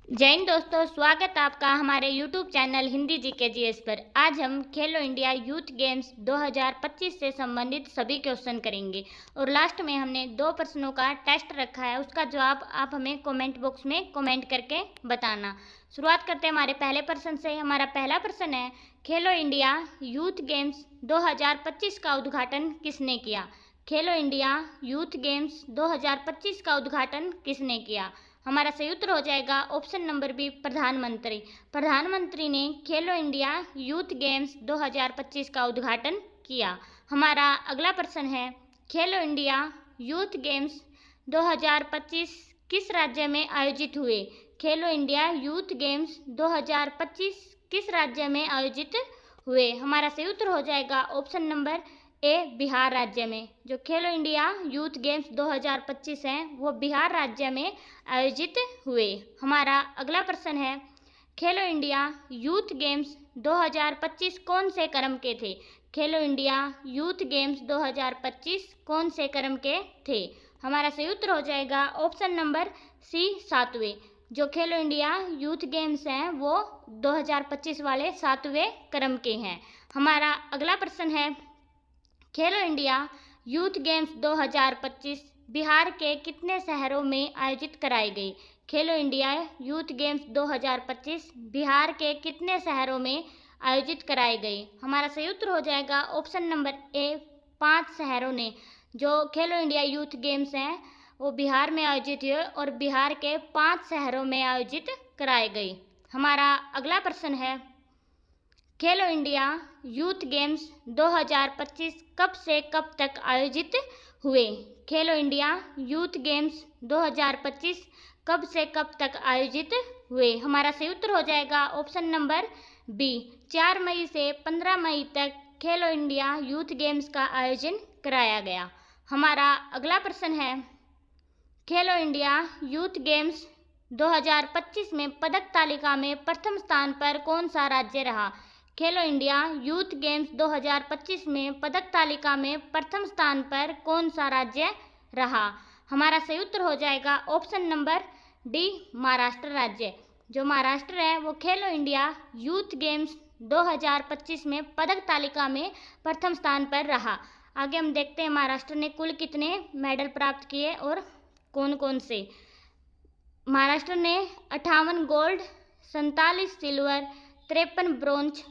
जय हिंद दोस्तों, स्वागत है आपका हमारे YouTube channel Hindi GK GS पर। आज हम खेलो इंडिया यूथ गेम्स 2025 से संबंधित सभी क्वेश्चन करेंगे और लास्ट में हमने 2 प्रश्नों का टेस्ट रखा है, उसका जवाब आप हमें कमेंट बॉक्स में कमेंट करके बताना। शुरुआत करते हैं हमारे पहले प्रश्न से। हमारा पहला प्रश्न है, खेलो इंडिया यूथ गेम्स 2025 का उद्घाटन किसने किया? खेलो इंडिया यूथ गेम्स 2025 का उद्घाटन किसने किया? हमारा सही उत्तर हो जाएगा ऑप्शन नंबर बी, प्रधानमंत्री। प्रधानमंत्री ने खेलो इंडिया यूथ गेम्स 2025 का उद्घाटन किया। हमारा अगला प्रश्न है, खेलो इंडिया यूथ गेम्स 2025 किस राज्य में आयोजित हुए? खेलो इंडिया यूथ गेम्स 2025 किस राज्य में आयोजित हुए? हमारा सही उत्तर हो जाएगा ऑप्शन नंबर ए, बिहार राज्य में। जो खेलो इंडिया यूथ गेम्स 2025 हैं वो बिहार राज्य में आयोजित हुए। हमारा अगला प्रश्न है, खेलो इंडिया यूथ गेम्स 2025 कौन से क्रम के थे? खेलो इंडिया यूथ गेम्स 2025 कौन से क्रम के थे? हमारा सही उत्तर हो जाएगा ऑप्शन नंबर सी, 7वें। जो खेलो इंडिया यूथ गेम्स हैं वो 2025 वाले 7वें क्रम के हैं। हमारा अगला प्रश्न है, खेलो इंडिया यूथ गेम्स 2025 बिहार के कितने शहरों में आयोजित कराई गई? खेलो इंडिया यूथ गेम्स 2025 बिहार के कितने शहरों में आयोजित कराई गई? हमारा सही उत्तर हो जाएगा ऑप्शन नंबर ए, 5 शहरों ने। जो खेलो इंडिया यूथ गेम्स हैं वो बिहार में आयोजित हुए और बिहार के 5 शहरों में आयोजित कराई गई। हमारा अगला प्रश्न है, खेलो इंडिया यूथ गेम्स 2025 कब से कब तक आयोजित हुए? खेलो इंडिया यूथ गेम्स 2025 कब से कब तक आयोजित हुए? हमारा सही उत्तर हो जाएगा ऑप्शन नंबर बी, 4 मई से 15 मई तक खेलो इंडिया यूथ गेम्स का आयोजन कराया गया। हमारा अगला प्रश्न है, खेलो इंडिया यूथ गेम्स 2025 में पदक तालिका में प्रथम स्थान पर कौन सा राज्य रहा? खेलो इंडिया यूथ गेम्स 2025 में पदक तालिका में प्रथम स्थान पर कौन सा राज्य रहा? हमारा सही उत्तर हो जाएगा ऑप्शन नंबर डी, महाराष्ट्र राज्य। जो महाराष्ट्र है वो खेलो इंडिया यूथ गेम्स 2025 में पदक तालिका में प्रथम स्थान पर रहा। आगे हम देखते हैं महाराष्ट्र ने कुल कितने मेडल प्राप्त किए और कौन कौन से। महाराष्ट्र ने 58 गोल्ड, 47 सिल्वर, 53 ब्रोंज।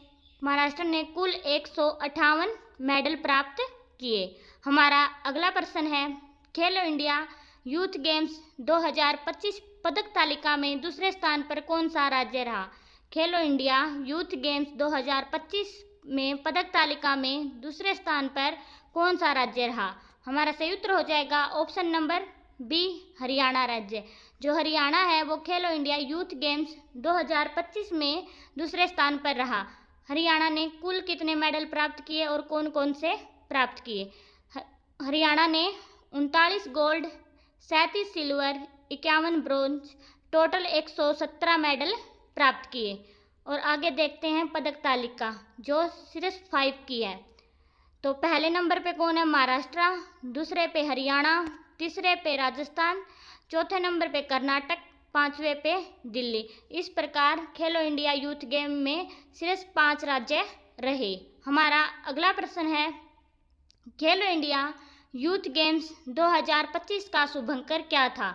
महाराष्ट्र ने कुल 158 मेडल प्राप्त किए। हमारा अगला प्रश्न है, खेलो इंडिया यूथ गेम्स 2025 पदक तालिका में दूसरे स्थान पर कौन सा राज्य रहा? खेलो इंडिया यूथ गेम्स 2025 में पदक तालिका में दूसरे स्थान पर कौन सा राज्य रहा? हमारा सही उत्तर हो जाएगा ऑप्शन नंबर बी, हरियाणा राज्य। जो हरियाणा है वो खेलो इंडिया यूथ गेम्स 2025 में दूसरे स्थान पर रहा। हरियाणा ने कुल कितने मेडल प्राप्त किए और कौन कौन से प्राप्त किए? हरियाणा ने 39 gold, 37 silver, 51 bronze, total 117 medal प्राप्त किए। और आगे देखते हैं पदक तालिका जो सिर्फ 5 की है। तो पहले नंबर पे कौन है? महाराष्ट्र, दूसरे पे हरियाणा, तीसरे पे राजस्थान, चौथे नंबर पे कर्नाटक, 5वें पे दिल्ली। इस प्रकार खेलो इंडिया यूथ गेम में सिर्फ 5 राज्य रहे। हमारा अगला प्रश्न है, खेलो इंडिया यूथ गेम्स 2025 का शुभंकर क्या था?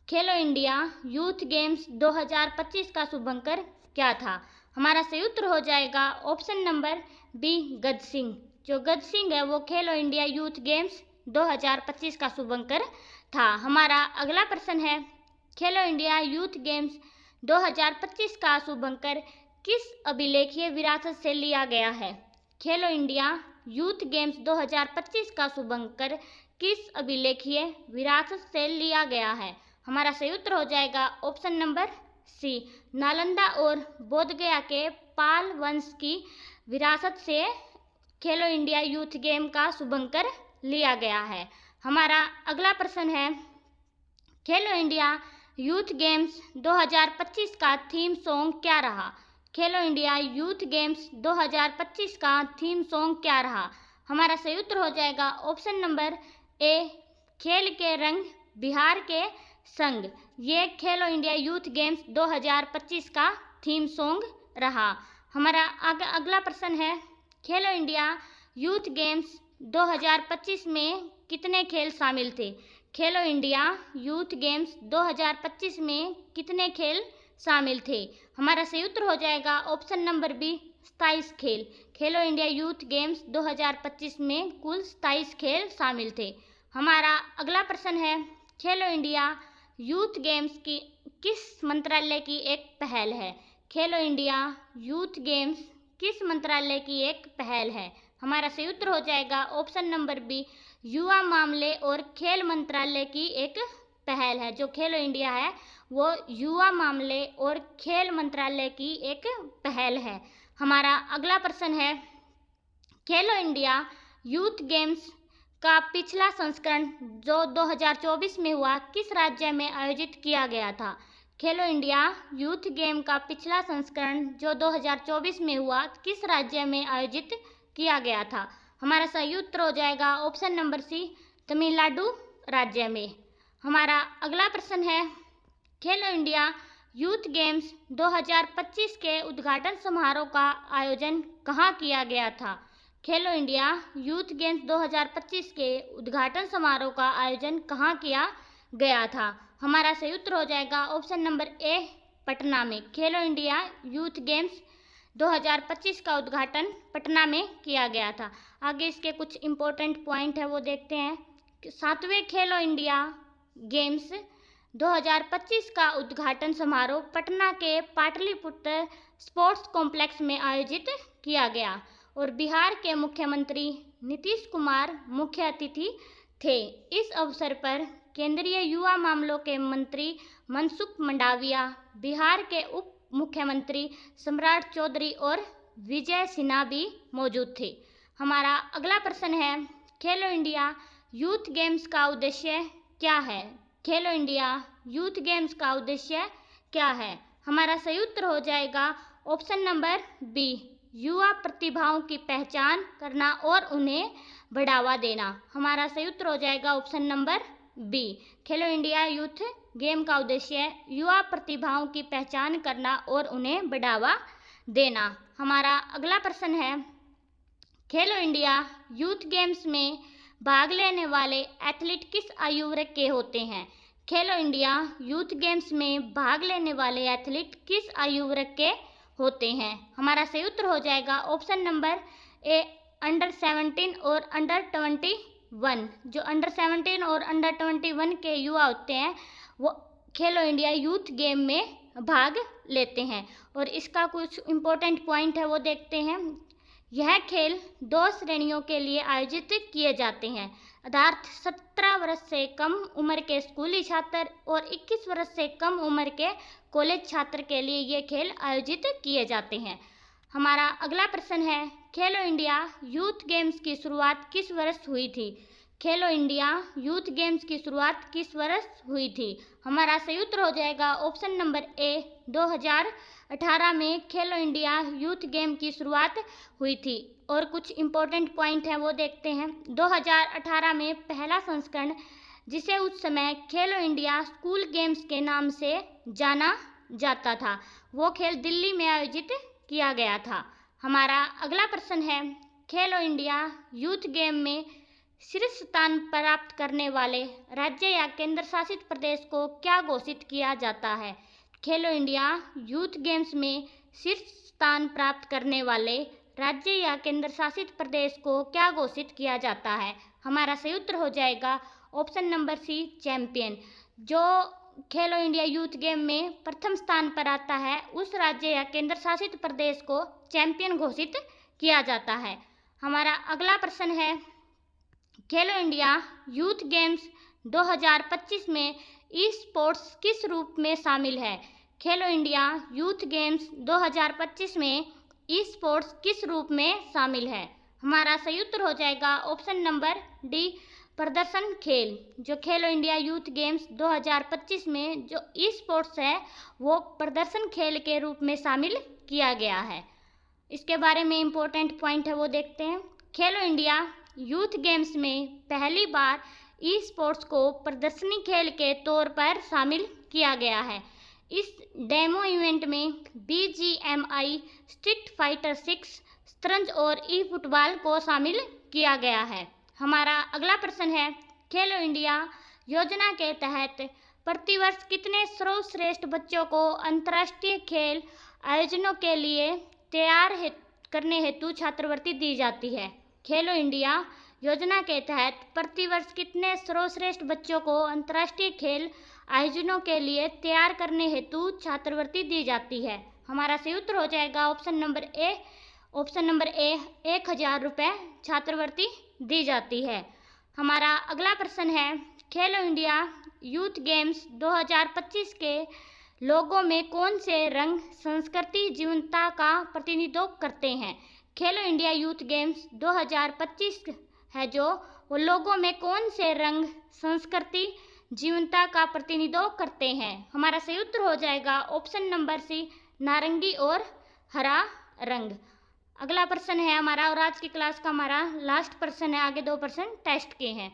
खेलो इंडिया यूथ गेम्स 2025 का शुभंकर क्या था? हमारा सही उत्तर हो जाएगा ऑप्शन नंबर बी, गज सिंह। जो गज सिंह है वो खेलो इंडिया यूथ गेम्स 2025 का शुभंकर था। हमारा अगला प्रश्न है, खेलो इंडिया यूथ गेम्स 2025 का शुभंकर किस अभिलेखीय विरासत से लिया गया है? खेलो इंडिया यूथ गेम्स 2025 का शुभंकर किस अभिलेखीय विरासत से लिया गया है? हमारा सही उत्तर हो जाएगा ऑप्शन नंबर सी, नालंदा और बोधगया के पाल वंश की विरासत से खेलो इंडिया यूथ गेम का शुभंकर लिया गया है। हमारा अगला प्रश्न है, खेलो इंडिया यूथ गेम्स 2025 का थीम सॉन्ग क्या रहा? खेलो इंडिया यूथ गेम्स 2025 का थीम सॉन्ग क्या रहा? हमारा सही उत्तर हो जाएगा ऑप्शन नंबर ए, खेल के रंग बिहार के संग। ये खेलो इंडिया यूथ गेम्स 2025 का थीम सॉन्ग रहा। हमारा अगला प्रश्न है, खेलो इंडिया यूथ गेम्स 2025 में कितने खेल शामिल थे? खेलो इंडिया यूथ गेम्स 2025 में कितने खेल शामिल थे? हमारा सही उत्तर हो जाएगा ऑप्शन नंबर बी, 27 खेल। खेलो इंडिया यूथ गेम्स 2025 में कुल 27 खेल शामिल थे। हमारा अगला प्रश्न है, खेलो इंडिया यूथ गेम्स की किस मंत्रालय की एक पहल है? खेलो इंडिया यूथ गेम्स किस मंत्रालय की एक पहल है? हमारा सही उत्तर हो जाएगा ऑप्शन नंबर बी, युवा मामले और खेल मंत्रालय की एक पहल है। जो खेलो इंडिया है वो युवा मामले और खेल मंत्रालय की एक पहल है। हमारा अगला प्रश्न है, खेलो इंडिया यूथ गेम्स का पिछला संस्करण जो 2024 में हुआ किस राज्य में आयोजित किया गया था? खेलो इंडिया यूथ गेम का पिछला संस्करण जो 2024 में हुआ किस राज्य में आयोजित किया गया था? हमारा सही उत्तर हो जाएगा ऑप्शन नंबर सी, तमिलनाडु राज्य में। हमारा अगला प्रश्न है, खेलो इंडिया यूथ गेम्स 2025 के उद्घाटन समारोह का आयोजन कहाँ किया गया था? खेलो इंडिया यूथ गेम्स 2025 के उद्घाटन समारोह का आयोजन कहाँ किया गया था? हमारा सही उत्तर हो जाएगा ऑप्शन नंबर ए, पटना में। खेलो इंडिया यूथ गेम्स 2025 का उद्घाटन पटना में किया गया था। आगे इसके कुछ इम्पोर्टेंट पॉइंट है वो देखते हैं। 7वें खेलो इंडिया गेम्स 2025 का उद्घाटन समारोह पटना के पाटलिपुत्र स्पोर्ट्स कॉम्प्लेक्स में आयोजित किया गया और बिहार के मुख्यमंत्री नीतीश कुमार मुख्य अतिथि थे। इस अवसर पर केंद्रीय युवा मामलों के मंत्री मनसुख मंडाविया, बिहार के उप मुख्यमंत्री सम्राट चौधरी और विजय सिन्हा भी मौजूद थे। हमारा अगला प्रश्न है, खेलो इंडिया यूथ गेम्स का उद्देश्य क्या है? खेलो इंडिया यूथ गेम्स का उद्देश्य क्या है? हमारा सही उत्तर हो जाएगा ऑप्शन नंबर बी, युवा प्रतिभाओं की पहचान करना और उन्हें बढ़ावा देना। हमारा सही उत्तर हो जाएगा ऑप्शन नंबर बी, खेलो इंडिया यूथ गेम का उद्देश्य युवा प्रतिभाओं की पहचान करना और उन्हें बढ़ावा देना। हमारा अगला प्रश्न है, खेलो इंडिया यूथ गेम्स में भाग लेने वाले एथलीट किस आयु वर्ग के होते हैं? खेलो इंडिया यूथ गेम्स में भाग लेने वाले एथलीट किस आयु वर्ग के होते हैं? हमारा सही उत्तर हो जाएगा ऑप्शन नंबर ए, अंडर 17 और अंडर 21। जो अंडर 17 और अंडर 21 के युवा होते हैं वो खेलो इंडिया यूथ गेम में भाग लेते हैं। और इसका कुछ इम्पोर्टेंट पॉइंट है वो देखते हैं। यह खेल 2 श्रेणियों के लिए आयोजित किए जाते हैं, अर्थात 17 वर्ष से कम उम्र के स्कूली छात्र और 21 वर्ष से कम उम्र के कॉलेज छात्र के लिए ये खेल आयोजित किए जाते हैं। हमारा अगला प्रश्न है, खेलो इंडिया यूथ गेम्स की शुरुआत किस वर्ष हुई थी? खेलो इंडिया यूथ गेम्स की शुरुआत किस वर्ष हुई थी? हमारा सही उत्तर हो जाएगा ऑप्शन नंबर ए, 2018 में खेलो इंडिया यूथ गेम की शुरुआत हुई थी। और कुछ इम्पोर्टेंट पॉइंट हैं वो देखते हैं। 2018 में पहला संस्करण, जिसे उस समय खेलो इंडिया स्कूल गेम्स के नाम से जाना जाता था, वो खेल दिल्ली में आयोजित किया गया था। हमारा अगला प्रश्न है, खेलो इंडिया यूथ गेम में शीर्ष स्थान प्राप्त करने वाले राज्य या केंद्र शासित प्रदेश को क्या घोषित किया जाता है? खेलो इंडिया यूथ गेम्स में शीर्ष स्थान प्राप्त करने वाले राज्य या केंद्र शासित प्रदेश को क्या घोषित किया जाता है? हमारा सही उत्तर हो जाएगा ऑप्शन नंबर सी, चैंपियन। जो खेलो इंडिया यूथ गेम में प्रथम स्थान पर आता है उस राज्य या केंद्र शासित प्रदेश को चैंपियन घोषित किया जाता है। हमारा अगला प्रश्न है, खेलो इंडिया यूथ गेम्स 2025 में ई स्पोर्ट्स किस रूप में शामिल है? खेलो इंडिया यूथ गेम्स 2025 में ई स्पोर्ट्स किस रूप में शामिल है? हमारा सही उत्तर हो जाएगा ऑप्शन नंबर डी, प्रदर्शन खेल। जो खेलो इंडिया यूथ गेम्स 2025 में जो ई स्पोर्ट्स है वो प्रदर्शन खेल के रूप में शामिल किया गया है। इसके बारे में इम्पोर्टेंट पॉइंट है वो देखते हैं। खेलो इंडिया यूथ गेम्स में पहली बार ई स्पोर्ट्स को प्रदर्शनी खेल के तौर पर शामिल किया गया है। इस डेमो इवेंट में BGMI, स्ट्रीट फाइटर 6, शतरंज और ई फुटबॉल को शामिल किया गया है। हमारा अगला प्रश्न है, खेलो इंडिया योजना के तहत प्रतिवर्ष कितने सर्वश्रेष्ठ बच्चों को अंतर्राष्ट्रीय खेल आयोजनों के लिए तैयार करने हेतु छात्रवृत्ति दी जाती है? खेलो इंडिया योजना के तहत प्रतिवर्ष कितने सर्वश्रेष्ठ बच्चों को अंतर्राष्ट्रीय खेल आयोजनों के लिए तैयार करने हेतु छात्रवृत्ति दी जाती है? हमारा सही उत्तर हो जाएगा ऑप्शन नंबर ए 1000 रुपये छात्रवृत्ति दी जाती है। हमारा अगला प्रश्न है, खेलो इंडिया यूथ गेम्स 2025 के लोगों में कौन से रंग संस्कृति जीवंतता का प्रतिनिधित्व करते हैं? खेलो इंडिया यूथ गेम्स 2025 है जो वो लोगों में कौन से रंग संस्कृति जीवंतता का प्रतिनिधित्व करते हैं? हमारा सही उत्तर हो जाएगा ऑप्शन नंबर सी, नारंगी और हरा रंग। अगला प्रश्न है हमारा, और आज की क्लास का हमारा लास्ट प्रश्न है, आगे 2 प्रश्न टेस्ट के हैं।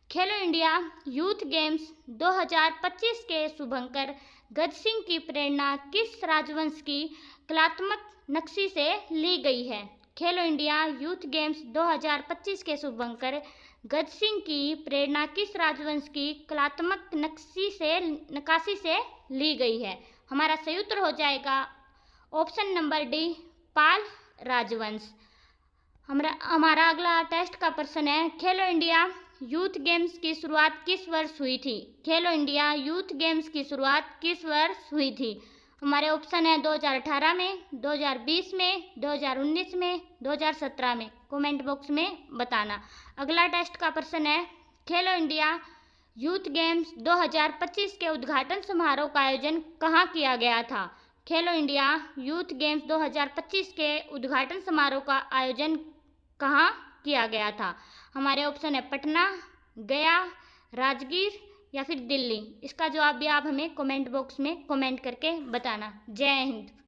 खेलो इंडिया यूथ गेम्स 2025 के शुभंकर गज सिंह की प्रेरणा किस राजवंश की कलात्मक नक्शी से ली गई है? खेलो इंडिया यूथ गेम्स 2025 के शुभंकर गज सिंह की प्रेरणा किस राजवंश की कलात्मक नक्काशी से ली गई है? हमारा सही उत्तर हो जाएगा ऑप्शन नंबर डी, पाल राजवंश। हमारा अगला टेस्ट का प्रश्न है, खेलो इंडिया यूथ गेम्स की शुरुआत किस वर्ष हुई थी? खेलो इंडिया यूथ गेम्स की शुरुआत किस वर्ष हुई थी? हमारे ऑप्शन है 2018 में, 2020 में, 2019 में, 2017 में। कमेंट बॉक्स में बताना। अगला टेस्ट का प्रश्न है, खेलो इंडिया यूथ गेम्स 2025 के उद्घाटन समारोह का आयोजन कहाँ किया गया था? खेलो इंडिया यूथ गेम्स 2025 के उद्घाटन समारोह का आयोजन कहाँ किया गया था? हमारे ऑप्शन है पटना, गया, राजगीर या फिर दिल्ली। इसका जवाब भी आप हमें कमेंट बॉक्स में कमेंट करके बताना। जय हिंद।